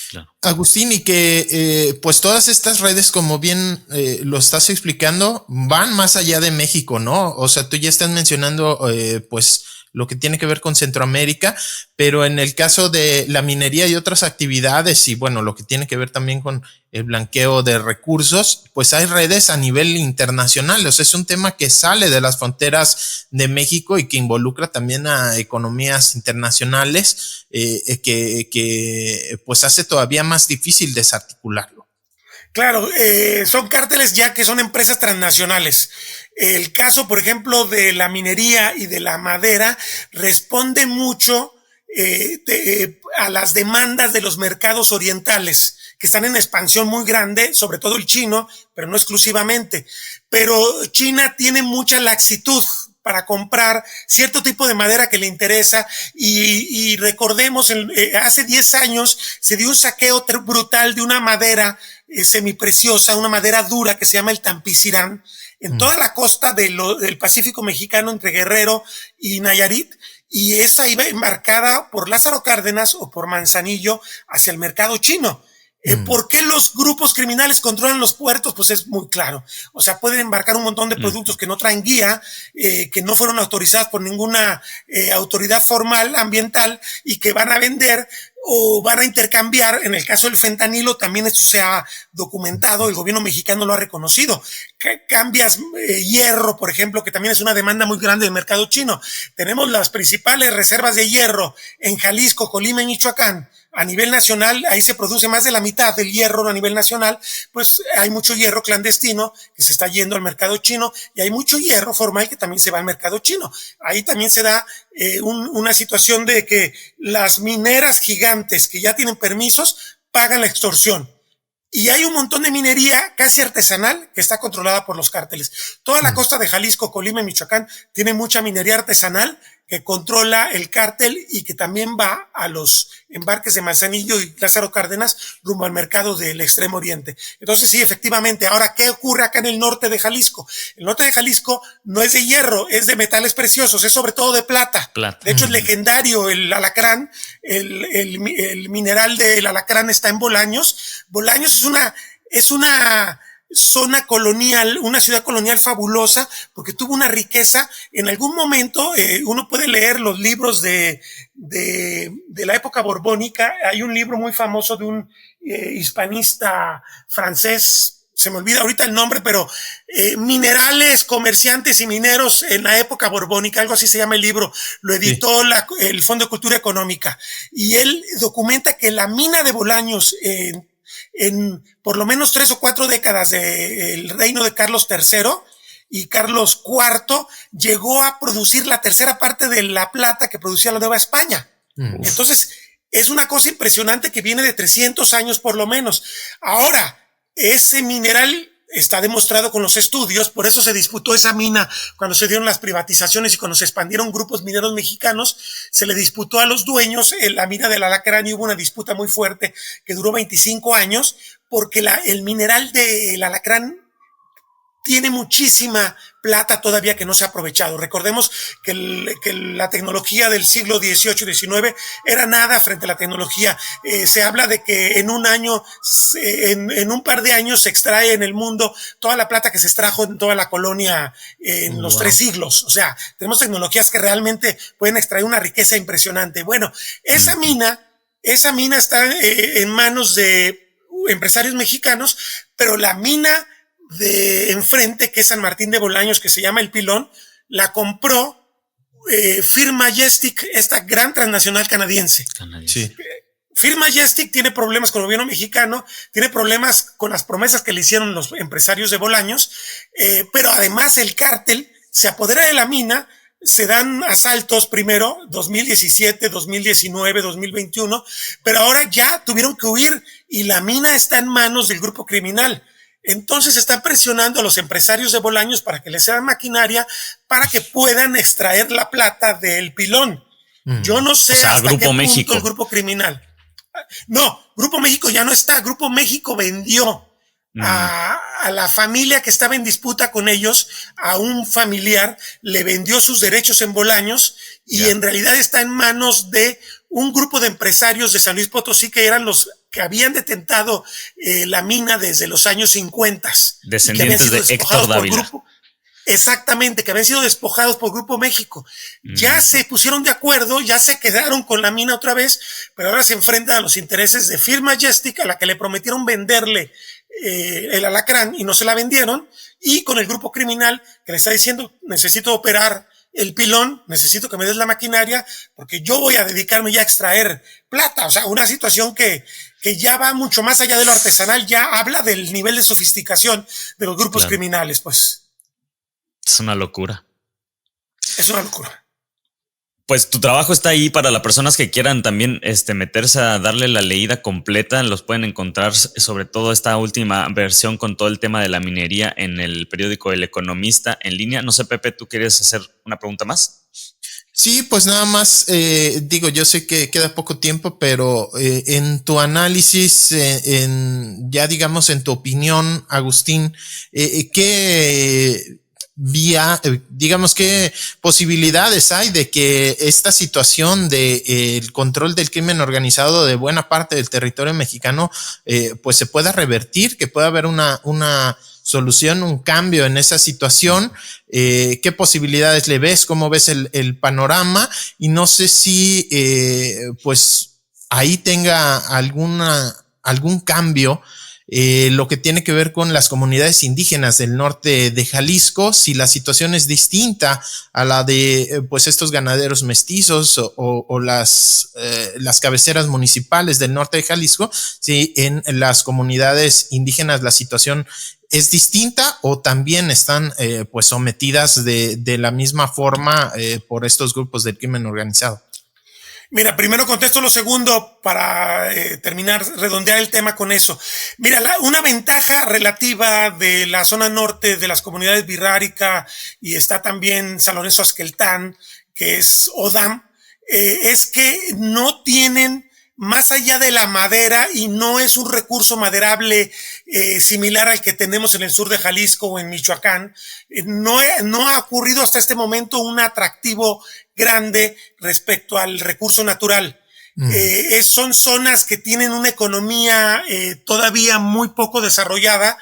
Claro. Agustín, y que pues todas estas redes, como bien lo estás explicando, van más allá de México, ¿no? O sea, tú ya estás mencionando pues lo que tiene que ver con Centroamérica, pero en el caso de la minería y otras actividades, y bueno, lo que tiene que ver también con el blanqueo de recursos, pues hay redes a nivel internacional. O sea, es un tema que sale de las fronteras de México y que involucra también a economías internacionales, que pues hace todavía más difícil desarticularlo. Claro, son cárteles ya que son empresas transnacionales. El caso, por ejemplo, de la minería y de la madera responde mucho a las demandas de los mercados orientales, que están en expansión muy grande, sobre todo el chino, pero no exclusivamente. Pero China tiene mucha laxitud para comprar cierto tipo de madera que le interesa, y recordemos, hace 10 años se dio un saqueo brutal de una madera semipreciosa, una madera dura que se llama el tampicirán, en toda la costa del Pacífico mexicano, entre Guerrero y Nayarit, y esa iba embarcada por Lázaro Cárdenas o por Manzanillo hacia el mercado chino. ¿Por qué los grupos criminales controlan los puertos? Pues es muy claro. O sea, pueden embarcar un montón de productos que no traen guía, que no fueron autorizados por ninguna autoridad formal ambiental y que van a vender o van a intercambiar. En el caso del fentanilo también esto se ha documentado, el gobierno mexicano lo ha reconocido. Cambias hierro, por ejemplo, que también es una demanda muy grande del mercado chino. Tenemos las principales reservas de hierro en Jalisco, Colima y Michoacán. A nivel nacional, ahí se produce más de la mitad del hierro a nivel nacional, pues hay mucho hierro clandestino que se está yendo al mercado chino y hay mucho hierro formal que también se va al mercado chino. Ahí también se da una situación de que las mineras gigantes que ya tienen permisos pagan la extorsión. Y hay un montón de minería casi artesanal que está controlada por los cárteles. Toda la costa de Jalisco, Colima y Michoacán tiene mucha minería artesanal que controla el cártel y que también va a los embarques de Manzanillo y Lázaro Cárdenas rumbo al mercado del Extremo Oriente. Entonces sí, efectivamente. Ahora, ¿qué ocurre acá en el norte de Jalisco? El norte de Jalisco no es de hierro, es de metales preciosos, es sobre todo de plata. De hecho, es legendario el alacrán, el mineral del alacrán está en Bolaños. Bolaños es una zona colonial, una ciudad colonial fabulosa, porque tuvo una riqueza. En algún momento, uno puede leer los libros de la época borbónica. Hay un libro muy famoso de un hispanista francés, se me olvida ahorita el nombre, pero minerales, comerciantes y mineros en la época borbónica, algo así se llama el libro, lo editó el Fondo de Cultura Económica, y él documenta que la mina de Bolaños, en por lo menos 3 o 4 décadas del reino de Carlos III y Carlos IV, llegó a producir la tercera parte de la plata que producía la Nueva España. Entonces, es una cosa impresionante que viene de 300 años por lo menos. Ahora, ese mineral está demostrado con los estudios, por eso se disputó esa mina cuando se dieron las privatizaciones y cuando se expandieron grupos mineros mexicanos, se le disputó a los dueños la mina del alacrán y hubo una disputa muy fuerte que duró 25 años porque el mineral del alacrán tiene muchísima plata todavía que no se ha aprovechado. Recordemos que la tecnología del siglo XVIII y XIX era nada frente a la tecnología. Se habla de que en un año, en un par de años se extrae en el mundo toda la plata que se extrajo en toda la colonia en los 3 siglos. O sea, tenemos tecnologías que realmente pueden extraer una riqueza impresionante. Bueno, esa mina está en manos de empresarios mexicanos, pero la mina de enfrente, que es San Martín de Bolaños, que se llama El Pilón, la compró Firm Majestic, esta gran transnacional canadiense. Sí. Firm Majestic tiene problemas con el gobierno mexicano, tiene problemas con las promesas que le hicieron los empresarios de Bolaños, pero además el cártel se apodera de la mina. Se dan asaltos primero, 2017, 2019, 2021, pero ahora ya tuvieron que huir y la mina está en manos del grupo criminal. Entonces están presionando a los empresarios de Bolaños para que les sean maquinaria para que puedan extraer la plata del Pilón. Yo no sé hasta qué punto el grupo criminal. No, Grupo México ya no está. Grupo México vendió a la familia que estaba en disputa con ellos, a un familiar, le vendió sus derechos en Bolaños y en realidad está en manos de un grupo de empresarios de San Luis Potosí que eran los que habían detentado la mina desde los años 50. Descendientes de Héctor Dávila. Exactamente, que habían sido despojados por Grupo México. Ya se pusieron de acuerdo, ya se quedaron con la mina otra vez, pero ahora se enfrentan a los intereses de Firm Majestic, a la que le prometieron venderle el alacrán y no se la vendieron, y con el grupo criminal que le está diciendo: necesito operar el Pilón, necesito que me des la maquinaria porque yo voy a dedicarme ya a extraer plata. O sea, una situación que ya va mucho más allá de lo artesanal, ya habla del nivel de sofisticación de los grupos criminales, pues. Es una locura. Es una locura. Pues tu trabajo está ahí para las personas que quieran también meterse a darle la leída completa. Los pueden encontrar, sobre todo esta última versión con todo el tema de la minería, en el periódico El Economista en línea. No sé, Pepe, ¿tú quieres hacer una pregunta más? Sí, pues nada más, yo sé que queda poco tiempo, pero en tu análisis, ya digamos en tu opinión, Agustín, digamos, qué posibilidades hay de que esta situación de el control del crimen organizado de buena parte del territorio mexicano pues se pueda revertir, que pueda haber una solución, un cambio en esa situación? ¿Qué posibilidades le ves? ¿Cómo ves el panorama? Y no sé si pues ahí tenga algún cambio lo que tiene que ver con las comunidades indígenas del norte de Jalisco, si la situación es distinta a la de pues estos ganaderos mestizos o las cabeceras municipales del norte de Jalisco, si en las comunidades indígenas la situación es distinta o también están pues sometidas de la misma forma por estos grupos del crimen organizado. Mira, primero contesto lo segundo para terminar, redondear el tema con eso. Mira, una ventaja relativa de la zona norte de las comunidades Birrárica, y está también San Lorenzo Azqueltán, que es ODAM, es que no tienen, más allá de la madera, y no es un recurso maderable similar al que tenemos en el sur de Jalisco o en Michoacán, no ha ocurrido hasta este momento un atractivo grande respecto al recurso natural. Son zonas que tienen una economía todavía muy poco desarrollada,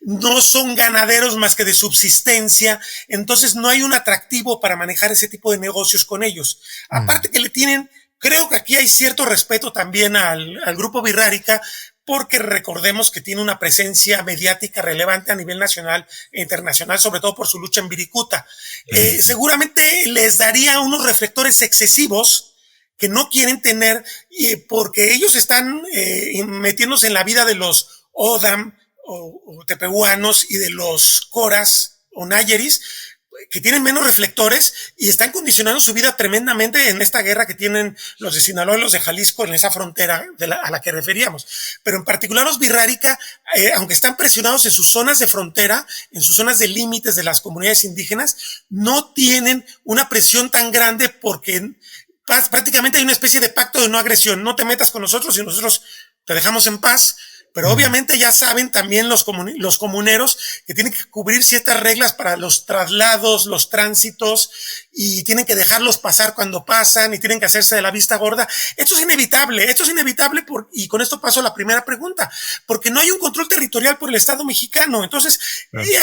no son ganaderos más que de subsistencia, entonces no hay un atractivo para manejar ese tipo de negocios con ellos. Aparte que le tienen, creo que aquí hay cierto respeto también al grupo Birrárica, porque recordemos que tiene una presencia mediática relevante a nivel nacional e internacional, sobre todo por su lucha en Viricuta. Seguramente les daría unos reflectores excesivos que no quieren tener, porque ellos están metiéndose en la vida de los ODAM o tepehuanos y de los coras o nayeris, que tienen menos reflectores y están condicionando su vida tremendamente en esta guerra que tienen los de Sinaloa y los de Jalisco en esa frontera a la que referíamos. Pero en particular los Birrárica, aunque están presionados en sus zonas de frontera, en sus zonas de límites de las comunidades indígenas, no tienen una presión tan grande porque prácticamente hay una especie de pacto de no agresión. No te metas con nosotros y nosotros te dejamos en paz. Pero obviamente ya saben también los comuneros que tienen que cubrir ciertas reglas para los traslados, los tránsitos, y tienen que dejarlos pasar cuando pasan y tienen que hacerse de la vista gorda. Esto es inevitable y con esto paso a la primera pregunta, porque no hay un control territorial por el Estado mexicano. Entonces,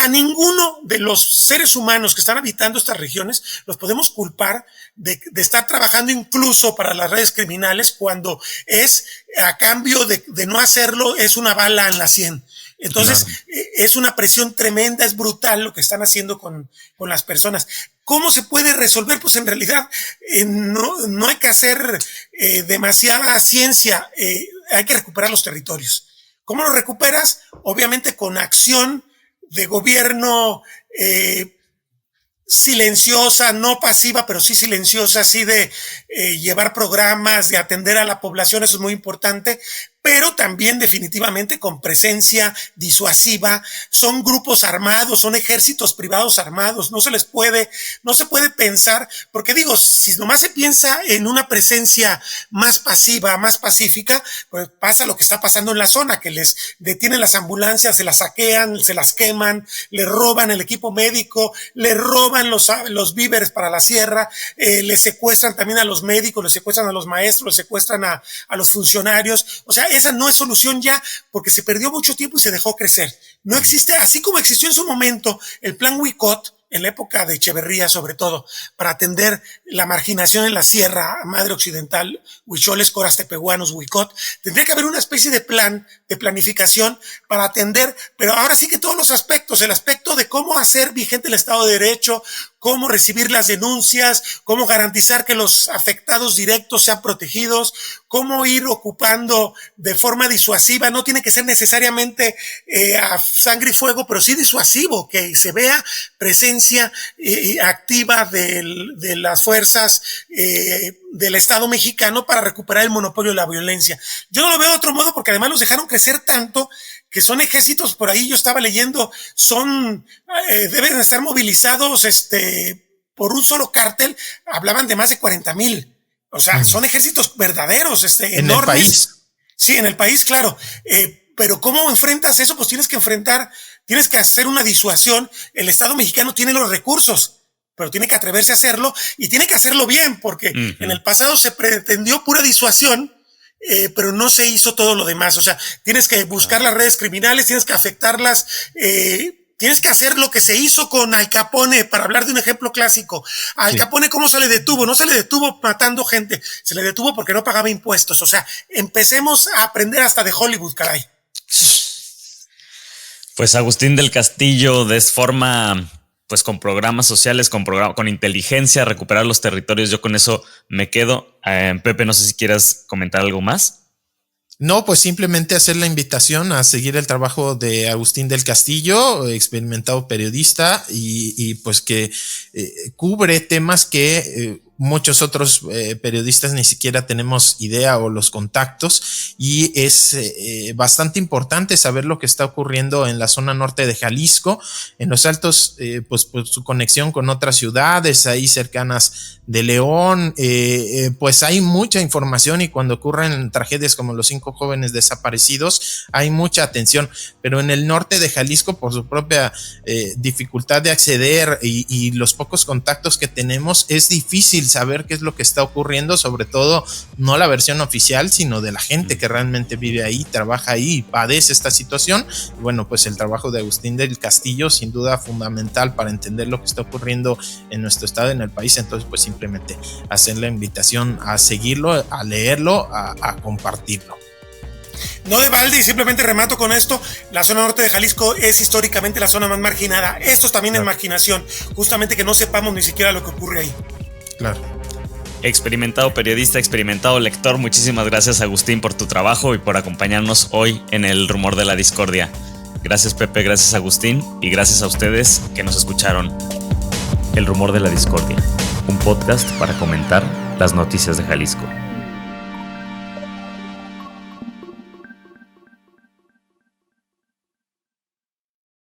a ninguno de los seres humanos que están habitando estas regiones los podemos culpar de estar trabajando incluso para las redes criminales, cuando es a cambio de no hacerlo, es una bala en la 100. Entonces, claro, es una presión tremenda, es brutal lo que están haciendo con las personas. ¿Cómo se puede resolver? Pues en realidad no hay que hacer demasiada ciencia, hay que recuperar los territorios. ¿Cómo los recuperas? Obviamente con acción de gobierno silenciosa, no pasiva, pero sí silenciosa, así de llevar programas, de atender a la población, eso es muy importante, pero también definitivamente con presencia disuasiva. Son grupos armados, son ejércitos privados armados, no se puede pensar, porque digo, si nomás se piensa en una presencia más pasiva, más pacífica, pues pasa lo que está pasando en la zona, que les detienen las ambulancias, se las saquean, se las queman, les roban el equipo médico, les roban los víveres para la sierra, les secuestran también a los médicos, les secuestran a los maestros, les secuestran a los funcionarios. O sea, esa no es solución ya, porque se perdió mucho tiempo y se dejó crecer. No existe, así como existió en su momento el plan Huicot, en la época de Echeverría sobre todo, para atender la marginación en la Sierra Madre Occidental, huicholes, coras, tepehuanos, Huicot, tendría que haber una especie de plan, de planificación para atender, pero ahora sí que todos los aspectos, el aspecto de cómo hacer vigente el Estado de Derecho, cómo recibir las denuncias, cómo garantizar que los afectados directos sean protegidos, cómo ir ocupando de forma disuasiva, no tiene que ser necesariamente a sangre y fuego, pero sí disuasivo, que se vea presencia activa de las fuerzas del Estado mexicano para recuperar el monopolio de la violencia. Yo no lo veo de otro modo, porque además los dejaron crecer tanto que son ejércitos, por ahí yo estaba leyendo, deben estar movilizados por un solo cártel, hablaban de más de 40,000. O sea, son ejércitos verdaderos, ¿En enormes. el país? Sí, en el país, claro. Pero ¿cómo enfrentas eso? Pues tienes que enfrentar tienes que hacer una disuasión. El Estado mexicano tiene los recursos, pero tiene que atreverse a hacerlo y tiene que hacerlo bien, porque en el pasado se pretendió pura disuasión, pero no se hizo todo lo demás. O sea, tienes que buscar las redes criminales, tienes que afectarlas, tienes que hacer lo que se hizo con Al Capone, para hablar de un ejemplo clásico. Al Capone, ¿cómo se le detuvo? No se le detuvo matando gente, se le detuvo porque no pagaba impuestos. O sea, empecemos a aprender hasta de Hollywood, caray. Pues Agustín del Castillo, de forma, pues con programas sociales, con inteligencia, recuperar los territorios, yo con eso me quedo. Pepe, no sé si quieras comentar algo más. No, pues simplemente hacer la invitación a seguir el trabajo de Agustín del Castillo, experimentado periodista y pues que cubre temas que muchos otros periodistas ni siquiera tenemos idea o los contactos, y es bastante importante saber lo que está ocurriendo en la zona norte de Jalisco, en los Altos, pues su conexión con otras ciudades ahí cercanas de León, pues hay mucha información, y cuando ocurren tragedias como los 5 jóvenes desaparecidos hay mucha atención, pero en el norte de Jalisco, por su propia dificultad de acceder y los pocos contactos que tenemos, es difícil saber qué es lo que está ocurriendo, sobre todo no la versión oficial, sino de la gente que realmente vive ahí, trabaja ahí y padece esta situación. Bueno, pues el trabajo de Agustín del Castillo sin duda fundamental para entender lo que está ocurriendo en nuestro estado, en el país. Entonces pues simplemente hacer la invitación a seguirlo, a leerlo, a compartirlo. No de balde, y simplemente remato con esto, la zona norte de Jalisco es históricamente la zona más marginada. Esto también es marginación, justamente que no sepamos ni siquiera lo que ocurre ahí. Claro. Experimentado periodista, experimentado lector, muchísimas gracias, Agustín, por tu trabajo y por acompañarnos hoy en El Rumor de la Discordia. Gracias, Pepe, gracias, Agustín, y gracias a ustedes que nos escucharon. El Rumor de la Discordia, un podcast para comentar las noticias de Jalisco.